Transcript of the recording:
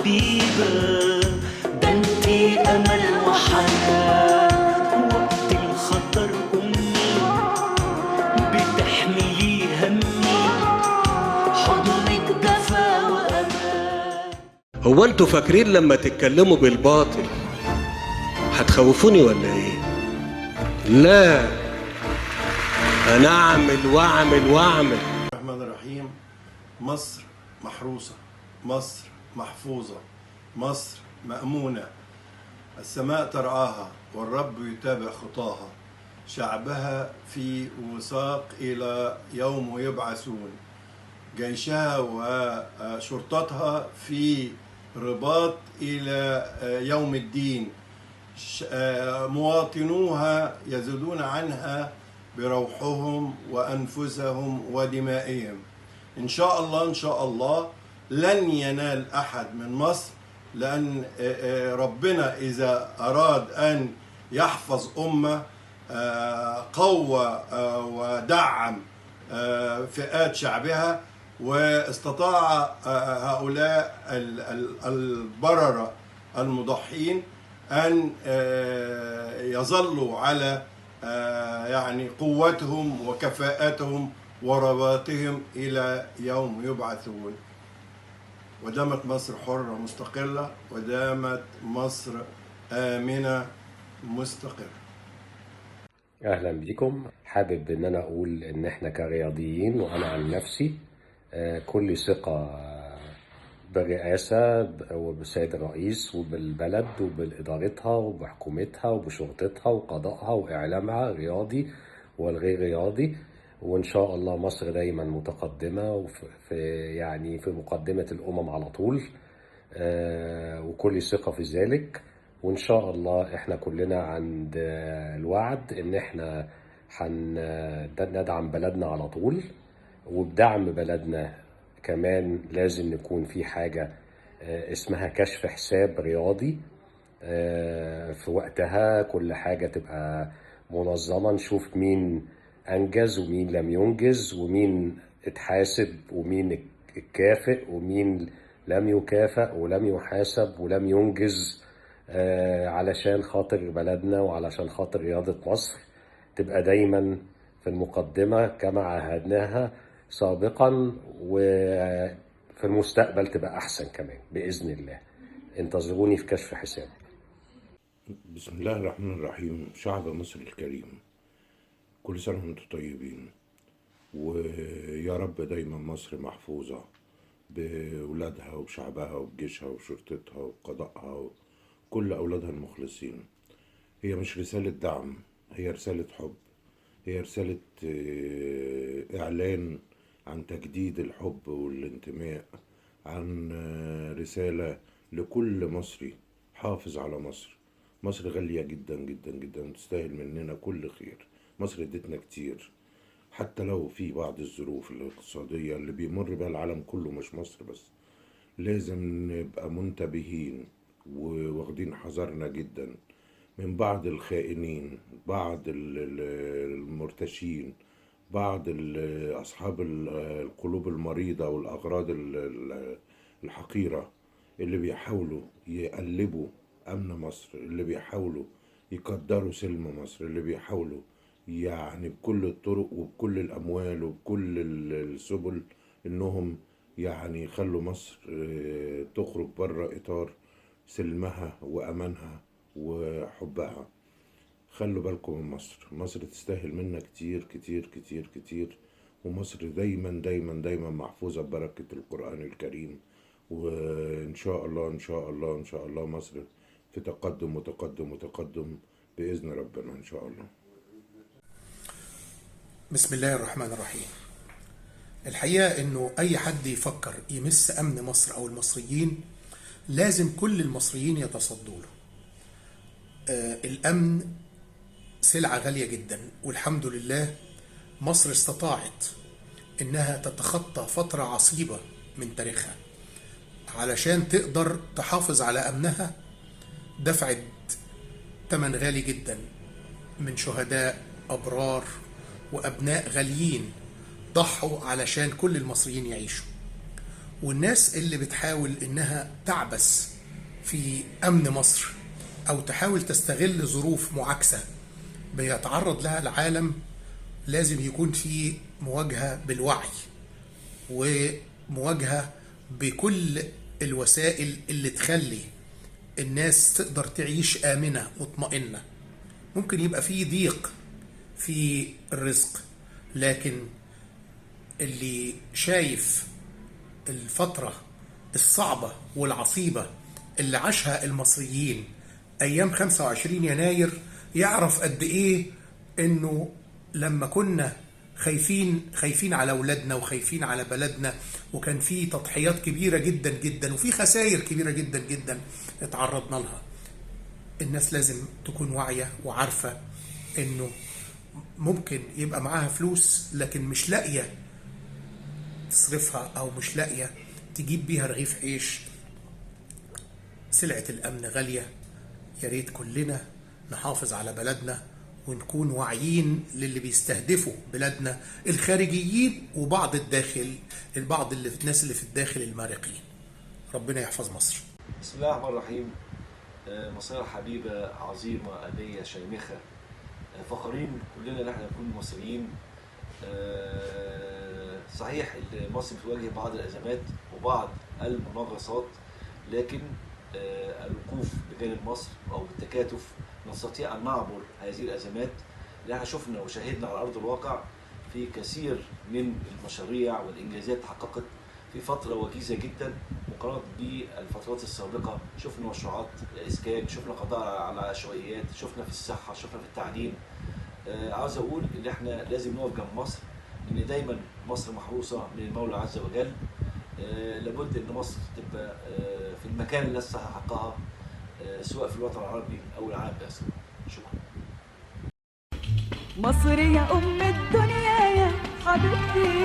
حبيبة، ده انتي أمل وحنان، وقت الخطر أمي بتحملي همي، حضنك دفا وأمان. هو انتوا فاكرين لما تتكلموا بالباطل هتخوفوني ولا ايه؟ لا، انا اعمل واعمل واعمل. الرحمن الرحيم. مصر محروسة، مصر محفوظة، مصر مأمونة، السماء ترعاها والرب يتابع خطاها، شعبها في وثاق إلى يوم يبعثون، جيشها وشرطتها في رباط إلى يوم الدين، مواطنوها يزودون عنها بروحهم وأنفسهم ودمائهم. إن شاء الله إن شاء الله لن ينال أحد من مصر، لأن ربنا إذا أراد أن يحفظ أمة قوى ودعم فئات شعبها، واستطاع هؤلاء البررة المضحين أن يظلوا على يعني قوتهم وكفاءتهم ورباطهم إلى يوم يبعثون. ودامت مصر حرة مستقلة، ودامت مصر آمنة مستقرة. اهلا بيكم. حابب ان انا اقول ان احنا كرياضيين وانا عن نفسي كل ثقة بالرئاسة وبالسيد الرئيس وبالبلد وبإدارتها وبحكومتها وبشرطتها وقضائها وإعلامها الرياضي والغير رياضي. وإن شاء الله مصر دايما متقدمة في مقدمة الأمم على طول، وكل ثقة في ذلك. وإن شاء الله إحنا كلنا عند الوعد إن إحنا ندعم بلدنا على طول، وبدعم بلدنا كمان لازم نكون في حاجة اسمها كشف حساب رياضي في وقتها. كل حاجة تبقى منظمة، نشوف مين أنجز ومين لم ينجز ومين اتحاسب ومين اتكافئ ومين لم يكافئ ولم يحاسب ولم ينجز، علشان خاطر بلدنا وعلشان خاطر رياضة مصر تبقى دايما في المقدمة كما عهدناها سابقا، وفي المستقبل تبقى أحسن كمان بإذن الله. انتظروني في كشف حساب. بسم الله الرحمن الرحيم. شعب مصر الكريم، كل سنة وانتم طيبين، ويا رب دايما مصر محفوظة بأولادها وبشعبها وبجيشها وبشرطتها وبقضائها وكل أولادها المخلصين. هي مش رسالة دعم، هي رسالة حب، هي رسالة إعلان عن تجديد الحب والانتماء، عن رسالة لكل مصري حافظ على مصر. مصر غالية جدا جدا جدا، تستاهل مننا كل خير. مصر ادتنا كتير، حتى لو في بعض الظروف الاقتصادية اللي بيمر بها العالم كله مش مصر بس. لازم نبقى منتبهين وواخدين حذرنا جدا من بعض الخائنين، بعض المرتشين، بعض أصحاب القلوب المريضة والأغراض الحقيرة اللي بيحاولوا يقلبوا أمن مصر، اللي بيحاولوا يقدروا سلم مصر، اللي بيحاولوا يعني بكل الطرق وبكل الأموال وبكل السبل إنهم يعني يخلوا مصر تخرج بره إطار سلمها وأمانها وحبها. خلوا بالكم من مصر. مصر تستاهل منا كتير كتير كتير كتير، ومصر دايما دايما دايما محفوظة ببركة القرآن الكريم. وإن شاء الله إن شاء الله إن شاء الله مصر في تقدم وتقدم وتقدم بإذن ربنا إن شاء الله. بسم الله الرحمن الرحيم. الحقيقة إنه أي حد يفكر يمس أمن مصر أو المصريين لازم كل المصريين يتصدوا له. الأمن سلعة غالية جدا، والحمد لله مصر استطاعت إنها تتخطى فترة عصيبة من تاريخها علشان تقدر تحافظ على أمنها. دفعت ثمن غالي جدا من شهداء أبرار وأبناء غاليين ضحوا علشان كل المصريين يعيشوا. والناس اللي بتحاول إنها تعبث في أمن مصر أو تحاول تستغل ظروف معاكسة بيتعرض لها العالم، لازم يكون في مواجهة بالوعي ومواجهة بكل الوسائل اللي تخلي الناس تقدر تعيش آمنة مطمئنة. ممكن يبقى في ضيق في الرزق، لكن اللي شايف الفترة الصعبة والعصيبة اللي عاشها المصريين أيام 25 يناير يعرف قد إيه إنه لما كنا خايفين على أولادنا وخايفين على بلدنا، وكان في تضحيات كبيرة جدا جدا وفي خسائر كبيرة جدا جدا اتعرضنا لها. الناس لازم تكون واعية وعارفة إنه ممكن يبقى معاها فلوس لكن مش لاقية تصرفها أو مش لاقية تجيب بيها رغيف عيش. سلعة الأمن غالية، يا ريت كلنا نحافظ على بلدنا ونكون واعيين للي بيستهدفوا بلادنا الخارجيين وبعض الناس اللي في الداخل المارقين. ربنا يحفظ مصر. بسم الله الرحمن الرحيم. مصر حبيبة عظيمة أبية شامخة، فخورين كلنا ان احنا نكون مصريين. صحيح مصر بتواجه بعض الأزمات وبعض المناغصات، لكن الوقوف بجانب مصر أو بالتكاتف نستطيع أن نعبر هذه الأزمات اللي احنا شفنا وشاهدنا على أرض الواقع في كثير من المشاريع والإنجازات تحققت في فترة وجيزة جدا مقارنة بالفترات السابقة. شفنا مشروعات إسكان، شفنا قضاء على العشوائيات، شفنا في الصحة، شفنا في التعليم. عاوز أقول إن احنا لازم نقف جنب مصر، لأن دايما مصر محروسة من المولى عز وجل. لابد إن مصر تبقى في المكان اللي تستحق حقها، سواء في الوطن العربي أو العالم بأسره. شكرا. مصر يا أم الدنيا يا حبيبتي